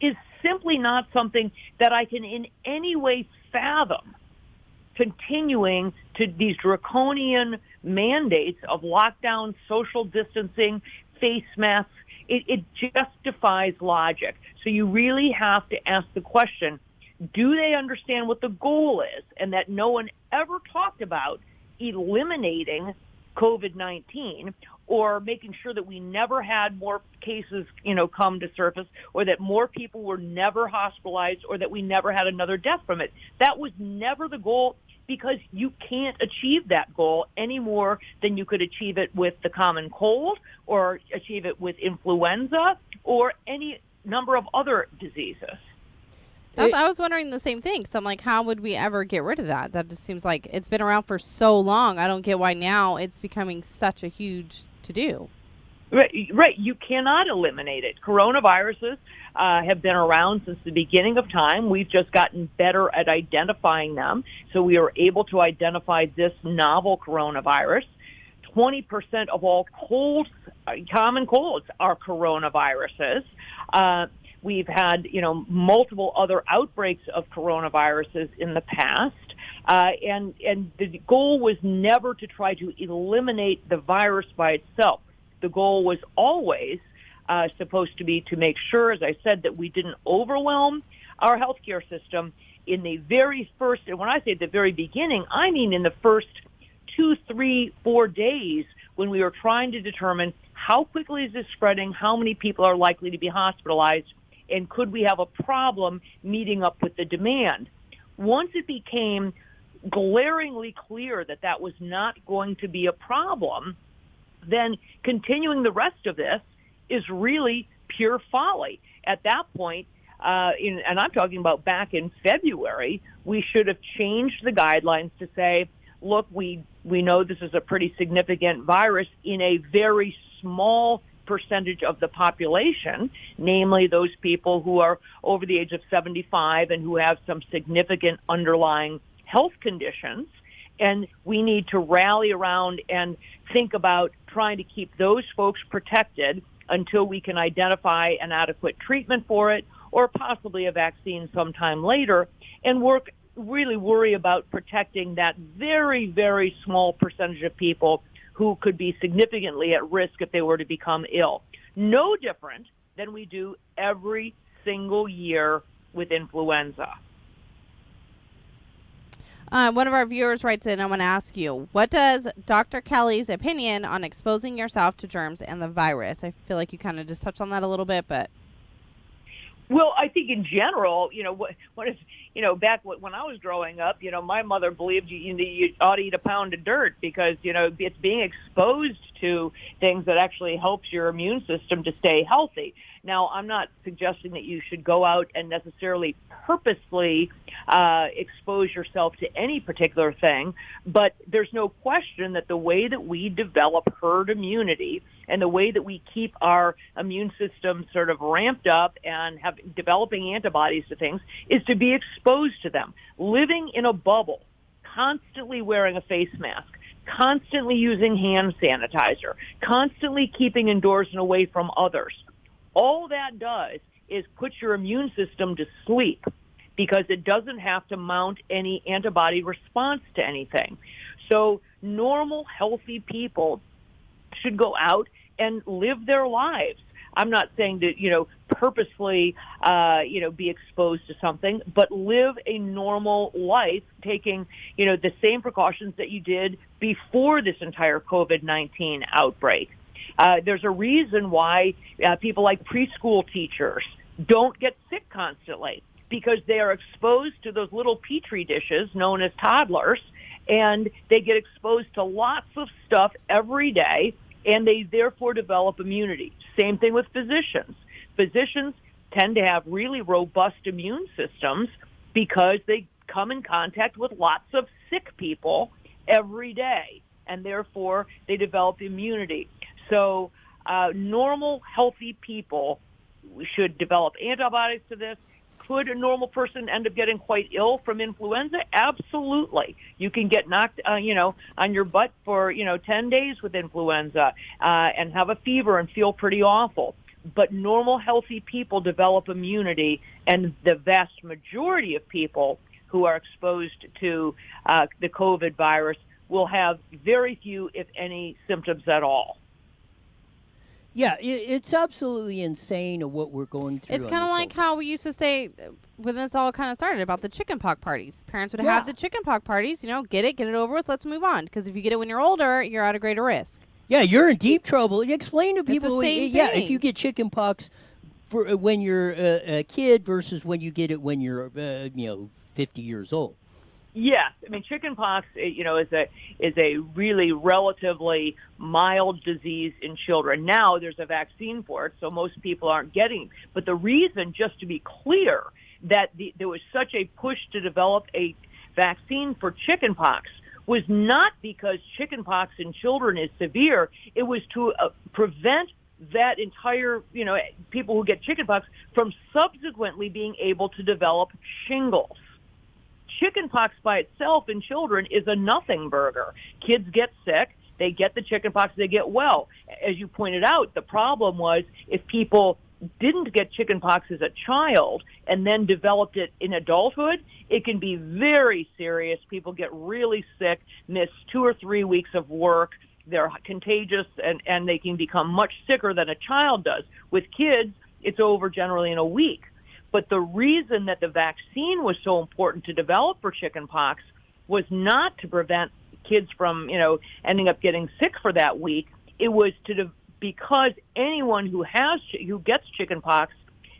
is simply not something that I can in any way fathom continuing to these draconian mandates of lockdown, social distancing, face masks. It just defies logic. So you really have to ask the question, do they understand what the goal is, and that no one ever talked about eliminating COVID-19 or making sure that we never had more cases, come to surface, or that more people were never hospitalized, or that we never had another death from it. That was never the goal. because you can't achieve that goal any more than you could achieve it with the common cold or achieve it with influenza or any number of other diseases. I was wondering the same thing. So I'm like, how would we ever get rid of that? That just seems like it's been around for so long. I don't get why now it's becoming such a huge to-do. Right. You cannot eliminate it. Coronaviruses have been around since the beginning of time. We've just gotten better at identifying them. So we are able to identify this novel coronavirus. 20% of all colds, common colds, are coronaviruses. We've had, multiple other outbreaks of coronaviruses in the past. And the goal was never to try to eliminate the virus by itself. The goal was always supposed to be to make sure, as I said, that we didn't overwhelm our healthcare system in the very first, and when I say the very beginning, I mean in the first 2, 3, 4 days when we were trying to determine how quickly is this spreading, how many people are likely to be hospitalized, and could we have a problem meeting up with the demand. Once it became glaringly clear that that was not going to be a problem, then continuing the rest of this is really pure folly. At that point, and I'm talking about back in February, we should have changed the guidelines to say, look, we know this is a pretty significant virus in a very small percentage of the population, namely those people who are over the age of 75 and who have some significant underlying health conditions. And we need to rally around and think about trying to keep those folks protected until we can identify an adequate treatment for it or possibly a vaccine sometime later, and really worry about protecting that very, very small percentage of people who could be significantly at risk if they were to become ill. No different than we do every single year with influenza. One of our viewers writes in, I want to ask you, what does Dr. Kelly's opinion on exposing yourself to germs and the virus? I feel like you kind of just touched on that a little bit, but. Well, I think in general, what is, back when I was growing up, my mother believed you ought to eat a pound of dirt because, it's being exposed to things that actually helps your immune system to stay healthy. Now, I'm not suggesting that you should go out and necessarily purposely expose yourself to any particular thing, but there's no question that the way that we develop herd immunity and the way that we keep our immune system sort of ramped up and have developing antibodies to things is to be exposed to them. Living in a bubble, constantly wearing a face mask, constantly using hand sanitizer, constantly keeping indoors and away from others. All that does is put your immune system to sleep because it doesn't have to mount any antibody response to anything. So normal, healthy people should go out and live their lives. I'm not saying to, purposefully, be exposed to something, but live a normal life, taking, the same precautions that you did before this entire COVID-19 outbreak. There's a reason why people like preschool teachers don't get sick constantly because they are exposed to those little petri dishes known as toddlers, and they get exposed to lots of stuff every day, and they therefore develop immunity. Same thing with physicians. Physicians tend to have really robust immune systems because they come in contact with lots of sick people every day, and therefore they develop immunity. So normal, healthy people should develop antibodies to this. Could a normal person end up getting quite ill from influenza? Absolutely. You can get knocked, on your butt for, 10 days with influenza and have a fever and feel pretty awful. But normal, healthy people develop immunity, and the vast majority of people who are exposed to the COVID virus will have very few, if any, symptoms at all. Yeah, it's absolutely insane of what we're going through. It's kind of like how we used to say when this all kind of started about the chickenpox parties. Parents would have the chickenpox parties, get it over with, let's move on. Because if you get it when you're older, you're at a greater risk. Yeah, you're in deep trouble. Explain to people. It's the same yeah, thing. If you get chickenpox for when you're a kid versus when you get it when you're 50 years old. Yes, I mean chickenpox, is a really relatively mild disease in children. Now there's a vaccine for it, so most people aren't getting. But the reason, just to be clear, that there was such a push to develop a vaccine for chickenpox was not because chickenpox in children is severe. It was to prevent that entire, people who get chickenpox from subsequently being able to develop shingles. Chickenpox by itself in children is a nothing burger. Kids get sick, they get the chickenpox, they get well. As you pointed out, the problem was if people didn't get chickenpox as a child and then developed it in adulthood, it can be very serious. People get really sick, miss 2 or 3 weeks of work. They're contagious, and they can become much sicker than a child does. With kids, it's over generally in a week. But the reason that the vaccine was so important to develop for chickenpox was not to prevent kids from, ending up getting sick for that week. It was because anyone who gets chickenpox,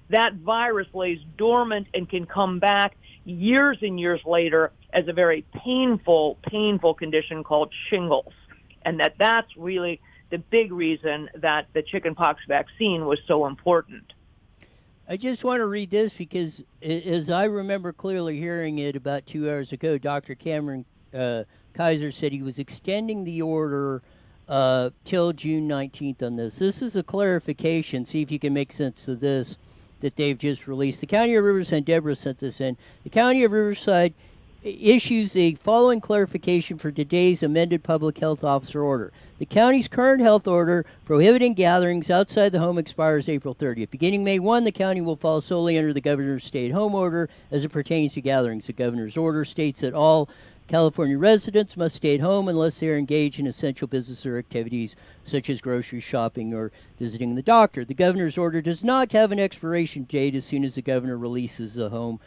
that virus lays dormant and can come back years and years later as a very painful condition called shingles. And that's really the big reason that the chickenpox vaccine was so important. I just want to read this because, as I remember clearly hearing it about 2 hours ago, Dr. Cameron Kaiser said he was extending the order till June 19th on this. This is a clarification. See if you can make sense of this that they've just released. The County of Riverside, Deborah sent this in. The County of Riverside issues a following clarification for today's amended public health officer order. The county's current health order prohibiting gatherings outside the home expires April 30th. Beginning May 1, the county will fall solely under the governor's stay-at-home order as it pertains to gatherings. The governor's order states that all California residents must stay at home unless they are engaged in essential business or activities such as grocery shopping or visiting the doctor. The governor's order does not have an expiration date as soon as the governor releases the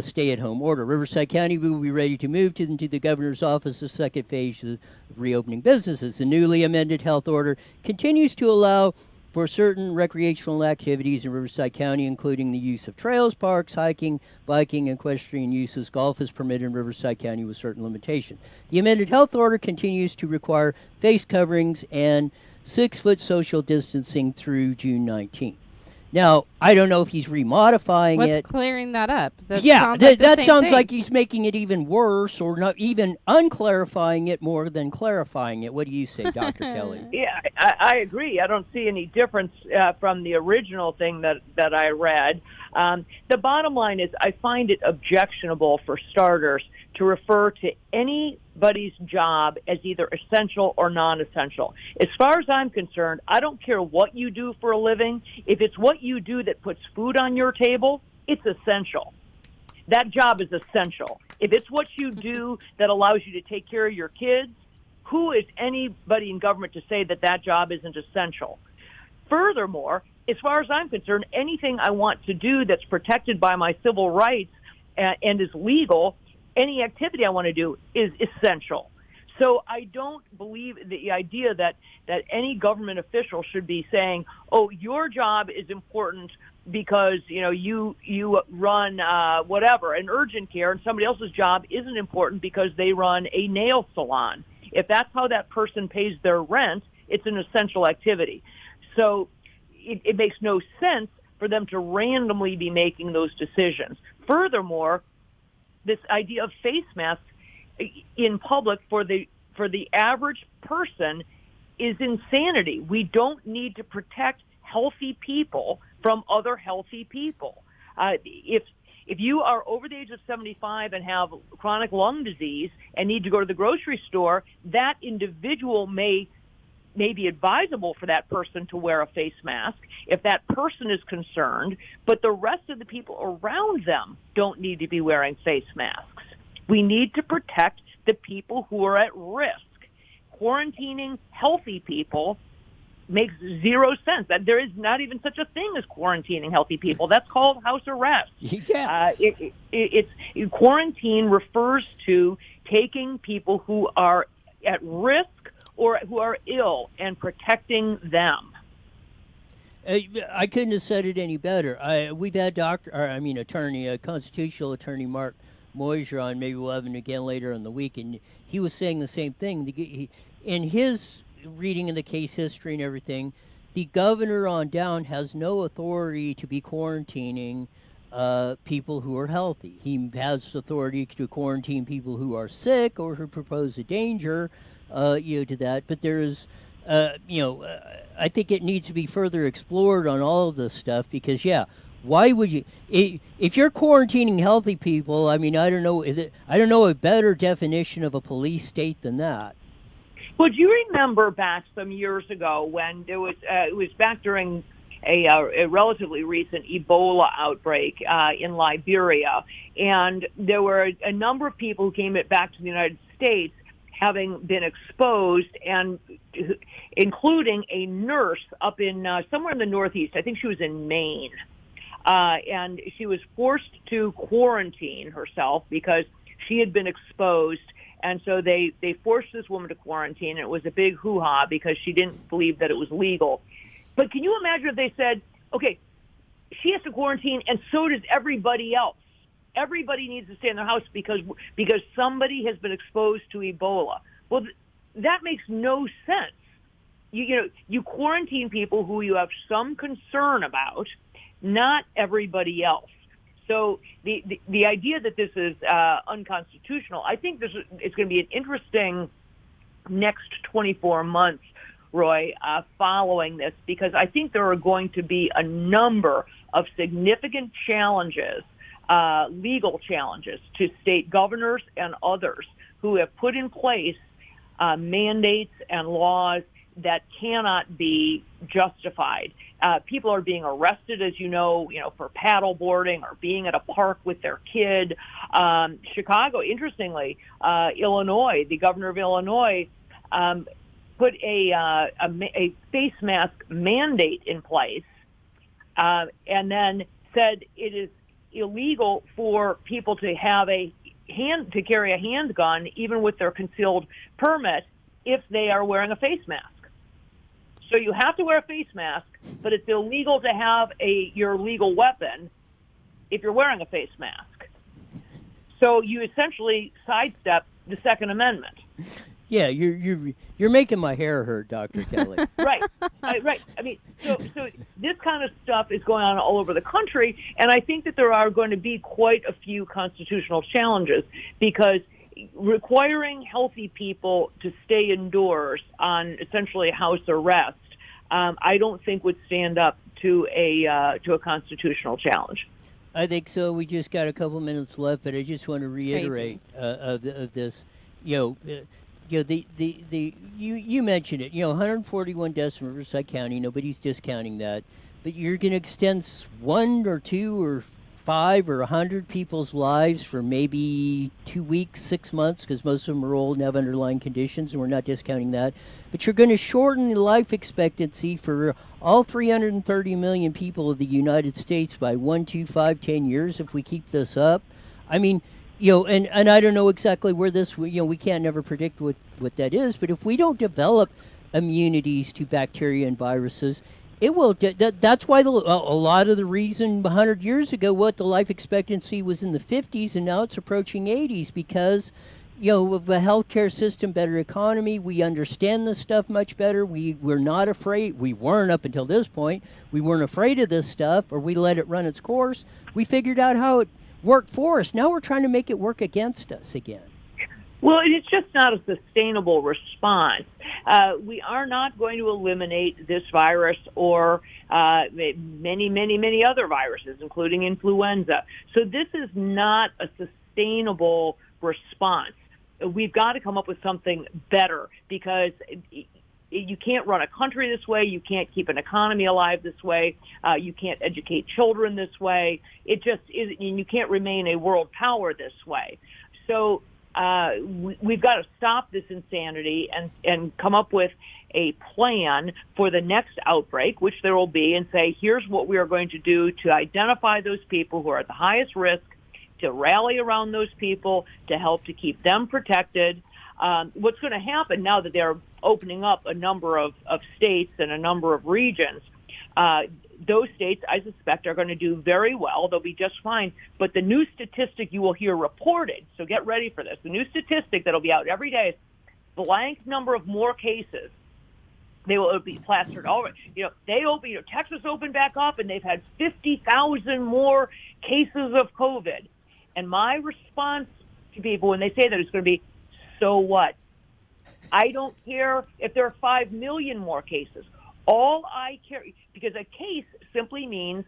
stay-at-home order. Riverside County will be ready to move into the governor's office the second phase of reopening businesses. The newly amended health order continues to allow for certain recreational activities in Riverside County, including the use of trails, parks, hiking, biking, and equestrian uses. Golf is permitted in Riverside County with certain limitations. The amended health order continues to require face coverings and 6-foot social distancing through June 19th. Now, I don't know if he's remodifying What's it. clearing that up? That sounds like he's making it even worse, or not even unclarifying it more than clarifying it. What do you say, Dr. Kelly? Yeah, I agree. I don't see any difference from the original thing that I read. The bottom line is I find it objectionable, for starters, to refer to anybody's job as either essential or non-essential. As far as I'm concerned, I don't care what you do for a living. If it's what you do that puts food on your table, it's essential. That job is essential. If it's what you do that allows you to take care of your kids, who is anybody in government to say that job isn't essential? Furthermore, as far as I'm concerned, anything I want to do that's protected by my civil rights and is legal, any activity I want to do is essential. So I don't believe the idea that any government official should be saying, oh, your job is important because, you run whatever, an urgent care, and somebody else's job isn't important because they run a nail salon. If that's how that person pays their rent, it's an essential activity. So it makes no sense for them to randomly be making those decisions. Furthermore, this idea of face masks in public for the average person is insanity. We don't need to protect healthy people from other healthy people. If you are over the age of 75 and have chronic lung disease and need to go to the grocery store, that individual may be advisable for that person to wear a face mask if that person is concerned, but the rest of the people around them don't need to be wearing face masks. We need to protect the people who are at risk. Quarantining healthy people makes zero sense. That there is not even such a thing as quarantining healthy people. That's called house arrest. Yes. Quarantine refers to taking people who are at risk or who are ill and protecting them. I couldn't have said it any better. We've had constitutional attorney Mark Moisier on. Maybe we'll have him again later in the week, and he was saying the same thing. In his reading of the case history and everything, the governor on down has no authority to be quarantining people who are healthy. He has authority to quarantine people who are sick or who propose a danger, to that. But there is, I think it needs to be further explored on all of this stuff because, yeah, why would you? If you're quarantining healthy people, I mean, I don't know. I don't know a better definition of a police state than that. Well, do you remember back some years ago when there was it was back during a relatively recent Ebola outbreak in Liberia, and there were a number of people who came back to the United States having been exposed, and including a nurse up in somewhere in the Northeast. I think she was in Maine, and she was forced to quarantine herself because she had been exposed. And so they forced this woman to quarantine, and it was a big hoo-ha because she didn't believe that it was legal. But can you imagine if they said, okay, she has to quarantine, and so does everybody else. Everybody needs to stay in their house because somebody has been exposed to Ebola. Well, that makes no sense. You quarantine people who you have some concern about, not everybody else. So the idea that this is unconstitutional, I think it's going to be an interesting next 24 months, Roy, following this, because I think there are going to be a number of significant challenges, legal challenges to state governors and others who have put in place mandates and laws that cannot be justified. People are being arrested, as you know, for paddle boarding or being at a park with their kid. Chicago, interestingly, Illinois, the governor of Illinois, put a face mask mandate in place, and then said it is illegal for people to have to carry a handgun, even with their concealed permit, if they are wearing a face mask. So you have to wear a face mask, but it's illegal to have your legal weapon if you're wearing a face mask. So you essentially sidestep the Second Amendment. Yeah, you're making my hair hurt, Dr. Kelly. Right. I mean, so this kind of stuff is going on all over the country, and I think that there are going to be quite a few constitutional challenges because requiring healthy people to stay indoors on essentially house arrest, I don't think would stand up to a constitutional challenge. I think so. We just got a couple minutes left, but I just want to reiterate of this. You mentioned it. 141 deaths in Riverside County. Nobody's discounting that, but you're going to extend 1 or 2 or 5 or 100 people's lives for maybe 2 weeks, 6 months, because most of them are old and have underlying conditions, and we're not discounting that. But you're going to shorten the life expectancy for all 330 million people of the United States by 1, 2, 5, 10 years if we keep this up. I mean, and I don't know exactly where this, we can't never predict what that is, but if we don't develop immunities to bacteria and viruses, it will. That's why a lot of the reason 100 years ago, the life expectancy was in the 50s, and now it's approaching 80s because, of a healthcare system, better economy, we understand this stuff much better. We're not afraid. We weren't up until this point. We weren't afraid of this stuff, or we let it run its course. We figured out how it worked for us. Now we're trying to make it work against us again. Well, it's just not a sustainable response. We are not going to eliminate this virus or many, many, many other viruses, including influenza. So this is not a sustainable response. We've got to come up with something better because you can't run a country this way. You can't keep an economy alive this way. You can't educate children this way. It just isn't, and you can't remain a world power this way. So we've got to stop this insanity and come up with a plan for the next outbreak, which there will be, and say, here's what we are going to do to identify those people who are at the highest risk, to rally around those people, to help to keep them protected. What's going to happen now that they're opening up a number of states and a number of regions, those states, I suspect, are going to do very well. They'll be just fine. But the new statistic you will hear reported, so get ready for this, the new statistic that will be out every day is blank number of more cases. They will be plastered all right. They open. Texas opened back up, and they've had 50,000 more cases of COVID. And my response to people when they say that is going to be, so what? I don't care if there are 5 million more cases. All I care, because a case simply means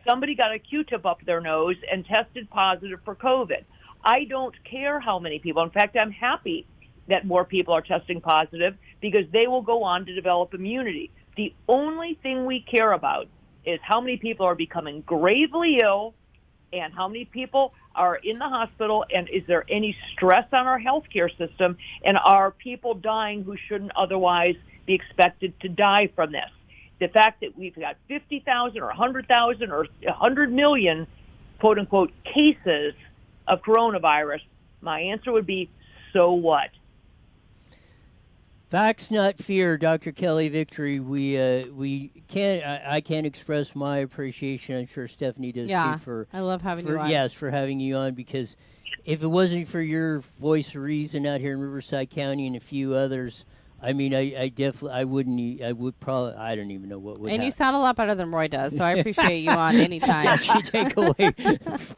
somebody got a Q-tip up their nose and tested positive for COVID. I don't care how many people. In fact, I'm happy that more people are testing positive because they will go on to develop immunity. The only thing we care about is how many people are becoming gravely ill and how many people are in the hospital, and is there any stress on our healthcare system, and are people dying who shouldn't otherwise be expected to die from this. The fact that we've got 50,000 or 100,000 or 100 million, quote unquote, cases of coronavirus, my answer would be, so what? Facts, not fear, Dr. Kelly Victory. We can't. I can't express my appreciation. I'm sure Stephanie does too. For I love having you on. Yes, for having you on, because if it wasn't for your voice of reason out here in Riverside County and a few others, I mean, I definitely, I wouldn't. I would probably. I don't even know what would. And you sound a lot better than Roy does, so I appreciate you on anytime. Yes, you take away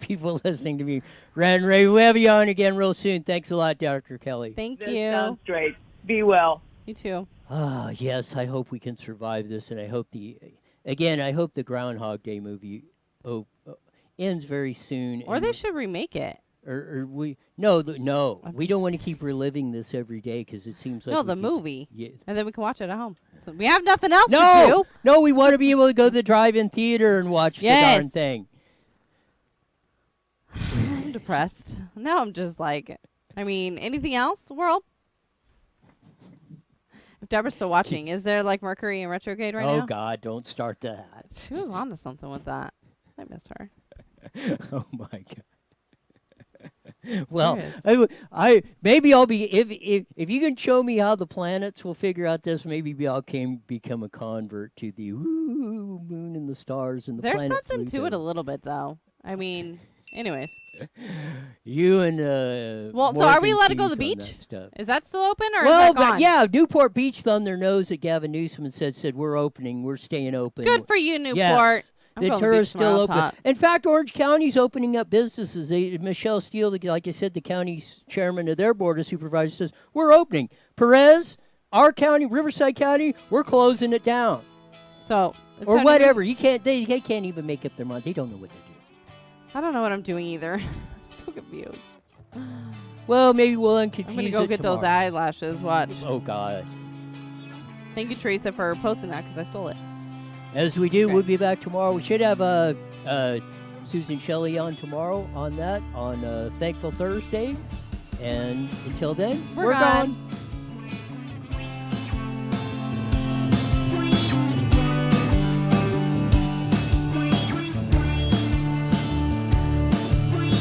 people listening to me. Rad and Ray, we'll have you on again real soon. Thanks a lot, Dr. Kelly. Thank That you. sounds great. Be well. You too. Ah, yes. I hope we can survive this, and I hope I hope the Groundhog Day movie ends very soon. Or they should remake it. Or we no, we don't want to keep reliving this every day because it seems like the movie, yeah. and then we can watch it at home. So we have nothing else to do. No, we want to be able to go to the drive-in theater and watch the darn thing. I'm depressed. Now I'm just like, I mean, anything else, world? If Deborah's still watching, is there like Mercury in retrograde right now? Oh God, don't start that. She was on to something with that. I miss her. Oh my God. Well, Serious. I maybe I'll be if you can show me how the planets will figure out this, maybe I'll become a convert to the moon and the stars and the There's planet something to Pluto. it a little bit though. I mean, anyways. You and Well, so are we allowed to go to the Keith on beach? that stuff. Is that still open or Well, is that gone? yeah, Newport Beach thumbed their nose at Gavin Newsom and said we're opening, we're staying open. Good for you, Newport. Yes. I'm The going tour to the is beach tomorrow. still It's open. hot. In fact, Orange County's opening up businesses. Michelle Steele, like I said, the county's chairman of their board of supervisors, says we're opening. Perez, our county, Riverside County, we're closing it down. So it's Or time to whatever. do- They can't even make up their mind. They don't know what they're doing. I don't know what I'm doing either. I'm so confused. Well, maybe we'll unconfuse I'm going to go it get those tomorrow. eyelashes. Watch. Oh God. Thank you, Teresa, for posting that because I stole it. As we do, Okay. we'll be back tomorrow. We should have Susan Shelley on tomorrow on Thankful Thursday. And until then, We're gone. gone.